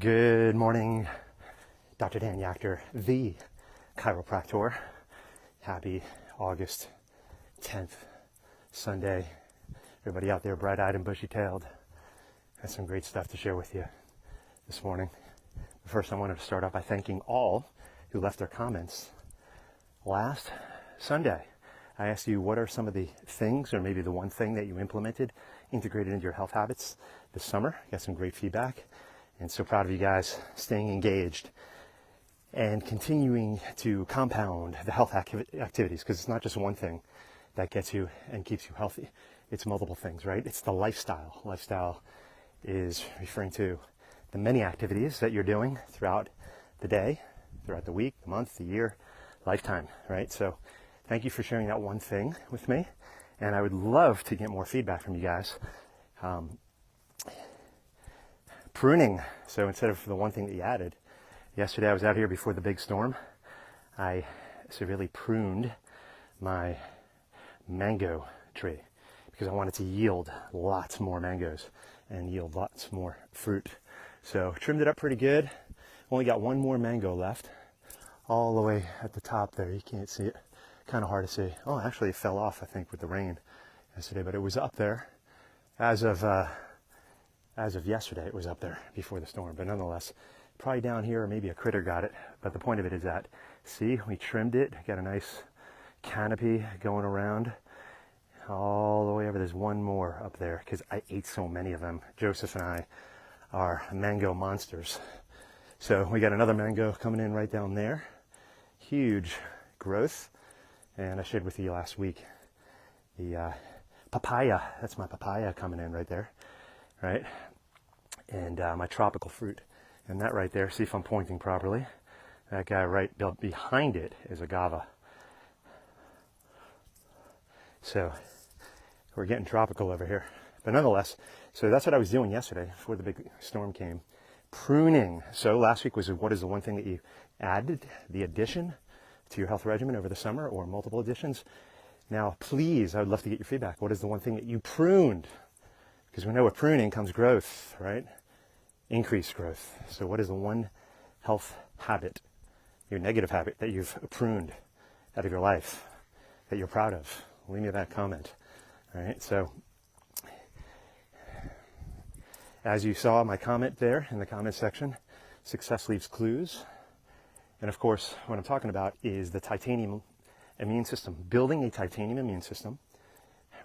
Good morning, Dr. Dan Yachter, the chiropractor. Happy August 10th, Sunday. Everybody out there bright-eyed and bushy-tailed. Has some great stuff to share with you this morning. First, I wanted to start off by thanking all who left their comments last Sunday. I asked you what are some of the things, or maybe the one thing that you implemented, integrated into your health habits this summer. Got some great feedback. And so proud of you guys staying engaged and continuing to compound the health activities, because it's not just one thing that gets you and keeps you healthy. It's multiple things, right? It's the lifestyle. Lifestyle is referring to the many activities that you're doing throughout the day, throughout the week, the month, the year, lifetime, right? So thank you for sharing that one thing with me. And I would love to get more feedback from you guys. Pruning. So instead of the one thing that you added, yesterday I was out here before the big storm. I severely pruned my mango tree because I wanted to yield lots more mangoes and yield lots more fruit. So trimmed it up pretty good. Only got one more mango left all the way at the top there. You can't see it. Kind of hard to see. Oh, actually it fell off, I think, with the rain yesterday, but it was up there as of yesterday. It was up there before the storm, but nonetheless, probably down here, or maybe a critter got it. But the point of it is that, see, we trimmed it, got a nice canopy going around all the way over. There's one more up there because I ate so many of them. Joseph and I are mango monsters. So we got another mango coming in right down there. Huge growth. And I shared with you last week the papaya. That's my papaya coming in right there, right? And my tropical fruit. And that right there, see if I'm pointing properly, that guy right behind it is a guava. So we're getting tropical over here. But nonetheless, so that's what I was doing yesterday before the big storm came. Pruning. So last week was what is the one thing that you added, the addition to your health regimen over the summer, or multiple additions. Now, please, I would love to get your feedback. What is the one thing that you pruned? Because we know with pruning comes growth, right? Increased growth. So what is the one health habit, your negative habit, that you've pruned out of your life that you're proud of? Leave me that comment. All right. So as you saw my comment there in the comment section, success leaves clues. And of course, what I'm talking about is the titanium immune system, building a titanium immune system,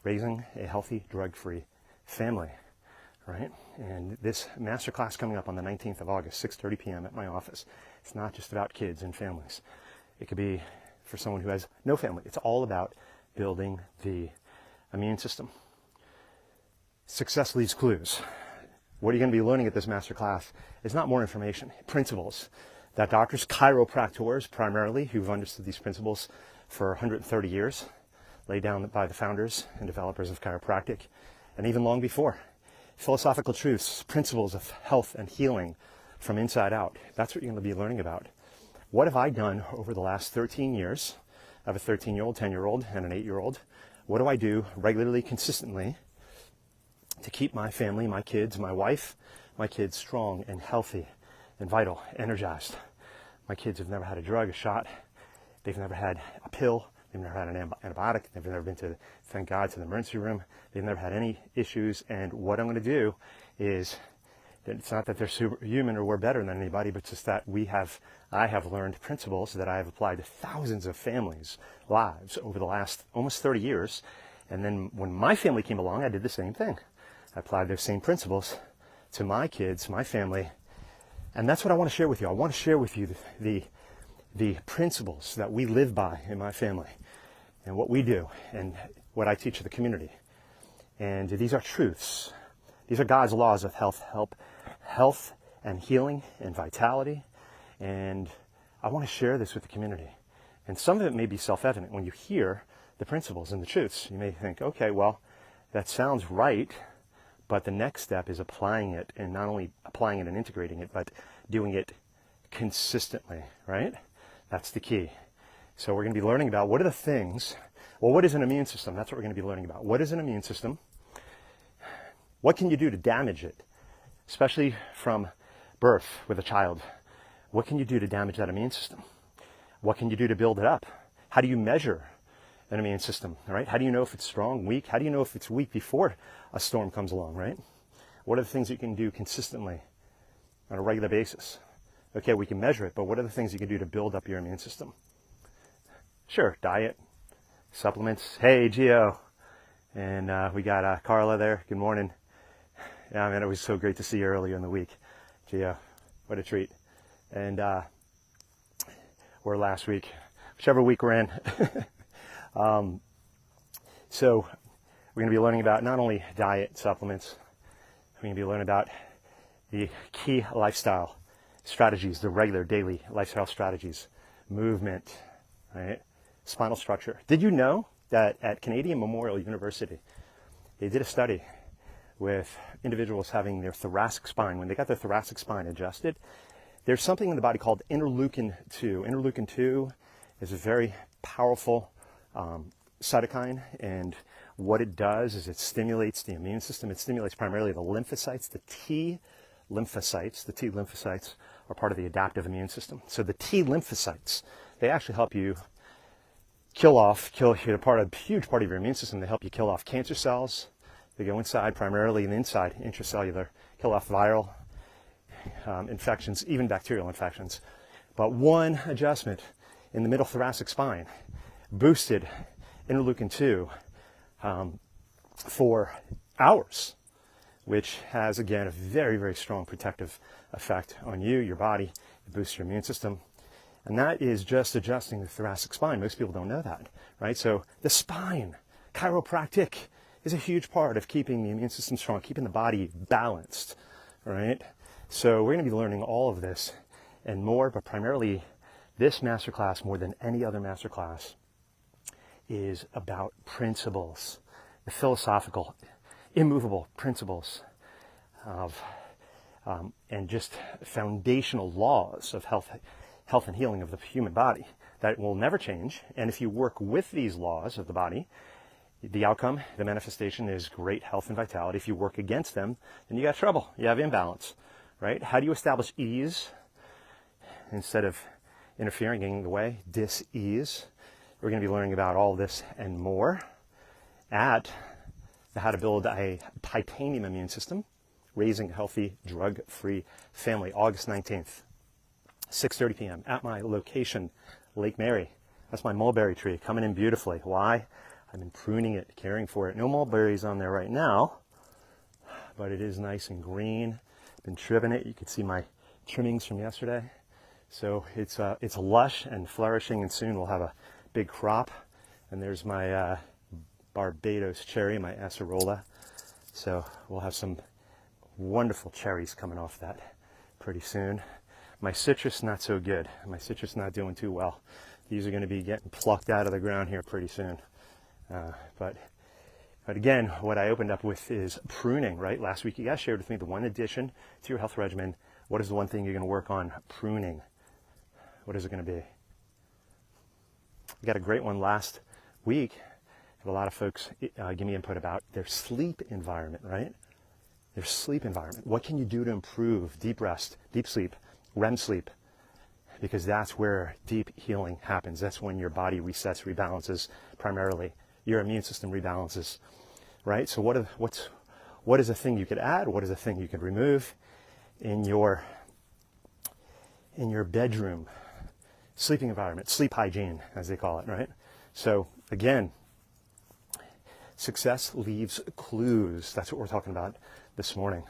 raising a healthy, drug-free family, right? And this masterclass coming up on the 19th of August, 6:30 p.m. at my office. It's not just about kids and families. It could be for someone who has no family. It's all about building the immune system. Success leaves clues. What are you going to be learning at this masterclass? It's not more information, principles that doctors, chiropractors primarily, who've understood these principles for 130 years, laid down by the founders and developers of chiropractic, and even long before. Philosophical truths, principles of health and healing from inside out. That's what you're going to be learning about. What have I done over the last 13 years? I have a 13-year-old, 10-year-old, and an 8-year-old. What do I do regularly, consistently to keep my family, my kids, my wife, my kids strong and healthy and vital, energized? My kids have never had a drug, a shot. They've never had a pill. They've never had an antibiotic. They've never been to, thank God, to the emergency room. They've never had any issues. And what I'm going to do is, it's not that they're superhuman or we're better than anybody, but just that I have learned principles that I have applied to thousands of families' lives over the last almost 30 years. And then when my family came along, I did the same thing. I applied those same principles to my kids, my family. And that's what I want to share with you. I want to share with you the principles that we live by in my family and what we do and what I teach the community. And these are truths. These are God's laws of health and healing and vitality. And I want to share this with the community. And some of it may be self-evident. When you hear the principles and the truths, you may think, okay, well, that sounds right, but the next step is applying it, and not only applying it and integrating it, but doing it consistently, right? That's the key. So we're going to be learning about what are the things, well, what is an immune system? That's what we're going to be learning about. What is an immune system? What can you do to damage it? Especially from birth with a child, what can you do to damage that immune system? What can you do to build it up? How do you measure an immune system, right? How do you know if it's strong, weak? How do you know if it's weak before a storm comes along, right? What are the things you can do consistently on a regular basis? Okay, we can measure it, but what are the things you can do to build up your immune system? Sure, diet, supplements. Hey, Gio. And we got Carla there. Good morning. Yeah, man, it was so great to see you earlier in the week. Gio, what a treat. And or last week, whichever week we're in. So we're going to be learning about not only diet, supplements, we're going to be learning about the key lifestyle strategies, the regular daily lifestyle strategies, movement, right? Spinal structure. Did you know that at Canadian Memorial University, they did a study with individuals having their thoracic spine, when they got their thoracic spine adjusted, there's something in the body called interleukin-2. Interleukin-2 is a very powerful cytokine, and what it does is it stimulates the immune system. It stimulates primarily the lymphocytes, the T lymphocytes. The T lymphocytes are part of the adaptive immune system. So the T lymphocytes, they actually help you a huge part of your immune system. They help you kill off cancer cells. They go inside, primarily and inside, intracellular, kill off viral infections, even bacterial infections. But one adjustment in the middle thoracic spine boosted interleukin-2 for hours, which has, again, a very, very strong protective effect on you, your body. It boosts your immune system. And that is just adjusting the thoracic spine. Most people don't know that, right? So the spine, chiropractic, is a huge part of keeping the immune system strong, keeping the body balanced, right? So we're going to be learning all of this and more, but primarily this masterclass, more than any other masterclass, is about principles, the philosophical, immovable principles of, and just foundational laws of health and healing of the human body that will never change. And if you work with these laws of the body, the outcome, the manifestation is great health and vitality. If you work against them, then you got trouble. You have imbalance, right? How do you establish ease instead of interfering, getting in the way? Dis-ease. We're going to be learning about all this and more at the How to Build a Titanium Immune System, Raising a Healthy, Drug-Free Family, August 19th, 6:30 p.m. at my location, Lake Mary. That's my mulberry tree coming in beautifully. Why? I've been pruning it, caring for it. No mulberries on there right now, but it is nice and green. Been trimming it. You can see my trimmings from yesterday. So it's lush and flourishing, and soon we'll have a big crop. And there's my Barbados cherry, my acerola. So we'll have some wonderful cherries coming off that pretty soon. My citrus, not so good. My citrus not doing too well. These are going to be getting plucked out of the ground here pretty soon. But again, what I opened up with is pruning, right? Last week you guys shared with me the one addition to your health regimen. What is the one thing you're going to work on? Pruning. What is it going to be? We got a great one last week. Had a lot of folks give me input about their sleep environment, right? Their sleep environment. What can you do to improve deep rest, deep sleep, REM sleep? Because that's where deep healing happens. That's when your body resets, rebalances primarily. Your immune system rebalances, right? So what is a thing you could add? What is a thing you could remove in your bedroom, sleeping environment, sleep hygiene, as they call it, right? So again, success leaves clues. That's what we're talking about this morning.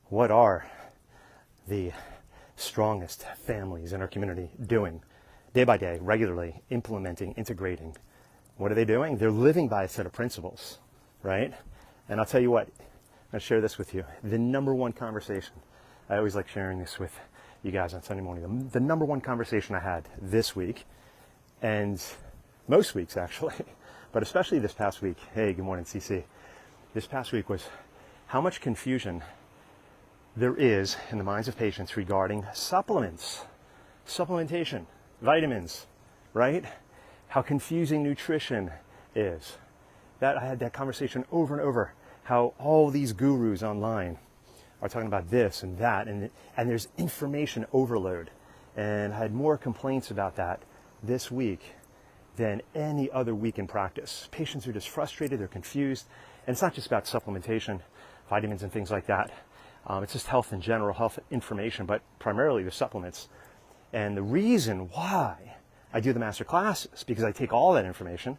What are the strongest families in our community doing day by day, regularly, implementing, integrating? What are they doing? They're living by a set of principles, right? And I'll tell you what, I'll share this with you. The number one conversation, I always like sharing this with you guys on Sunday morning. The number one conversation I had this week, and most weeks actually, but especially this past week. Hey, good morning, CC. This past week was how much confusion there is in the minds of patients regarding supplements, supplementation, vitamins, right? How confusing nutrition is. That I had that conversation over and over, how all these gurus online are talking about this and that, and there's information overload. And I had more complaints about that this week than any other week in practice. Patients are just frustrated, they're confused, and it's not just about supplementation, vitamins and things like that. It's just health in general, health information, but primarily the supplements. And the reason why I do the master class is because I take all that information,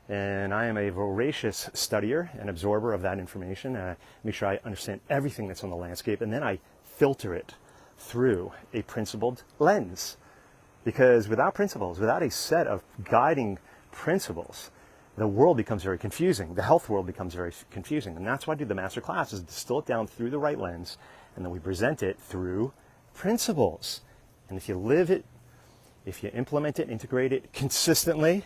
and I am a voracious studier and absorber of that information. And I make sure I understand everything that's on the landscape, and then I filter it through a principled lens. Because without principles, without a set of guiding principles, the world becomes very confusing. The health world becomes very confusing. And that's why I do the master class, is distill it down through the right lens, and then we present it through principles. And if you live it, if you implement it, integrate it consistently,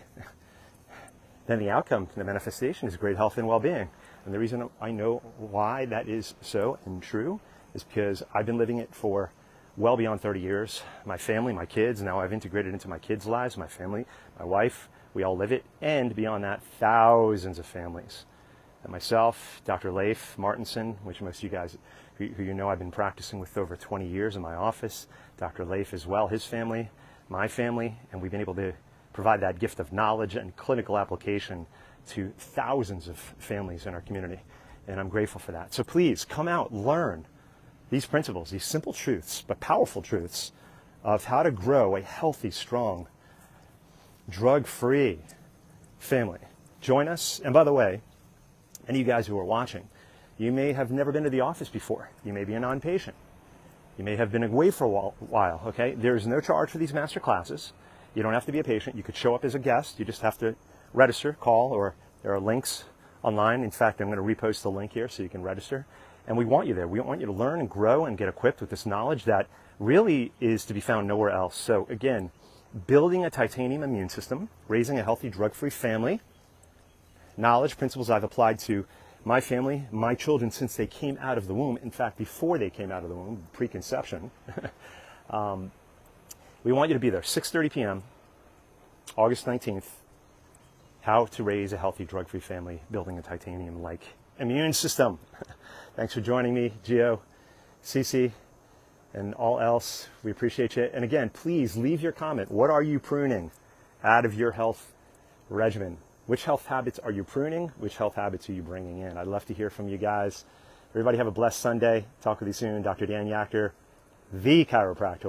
then the outcome, the manifestation is great health and well-being. And the reason I know why that is so and true is because I've been living it for well beyond 30 years. My family, my kids, now I've integrated into my kids' lives, my family, my wife, we all live it. And beyond that, thousands of families. And myself, Dr. Leif Martinson, which most of you guys who you know I've been practicing with over 20 years in my office, Dr. Leif as well, his family, my family, and we've been able to provide that gift of knowledge and clinical application to thousands of families in our community. And I'm grateful for that. So please come out, learn these principles, these simple truths, but powerful truths of how to grow a healthy, strong, drug-free family. Join us. And by the way, any of you guys who are watching, you may have never been to the office before. You may be a non-patient. You may have been away for a while, okay? There is no charge for these master classes. You don't have to be a patient. You could show up as a guest. You just have to register, call, or there are links online. In fact, I'm going to repost the link here so you can register. And we want you there. We want you to learn and grow and get equipped with this knowledge that really is to be found nowhere else. So again, building a titanium immune system, raising a healthy drug-free family, knowledge, principles I've applied to my family, my children since they came out of the womb. In fact, before they came out of the womb, preconception. We want you to be there, 6:30 p.m., August 19th, how to raise a healthy drug-free family, building a titanium-like immune system. Thanks for joining me, Gio, Cece, and all else. We appreciate you. And again, please leave your comment. What are you pruning out of your health regimen? Which health habits are you pruning? Which health habits are you bringing in? I'd love to hear from you guys. Everybody have a blessed Sunday. Talk with you soon. Dr. Dan Yachter, the chiropractor.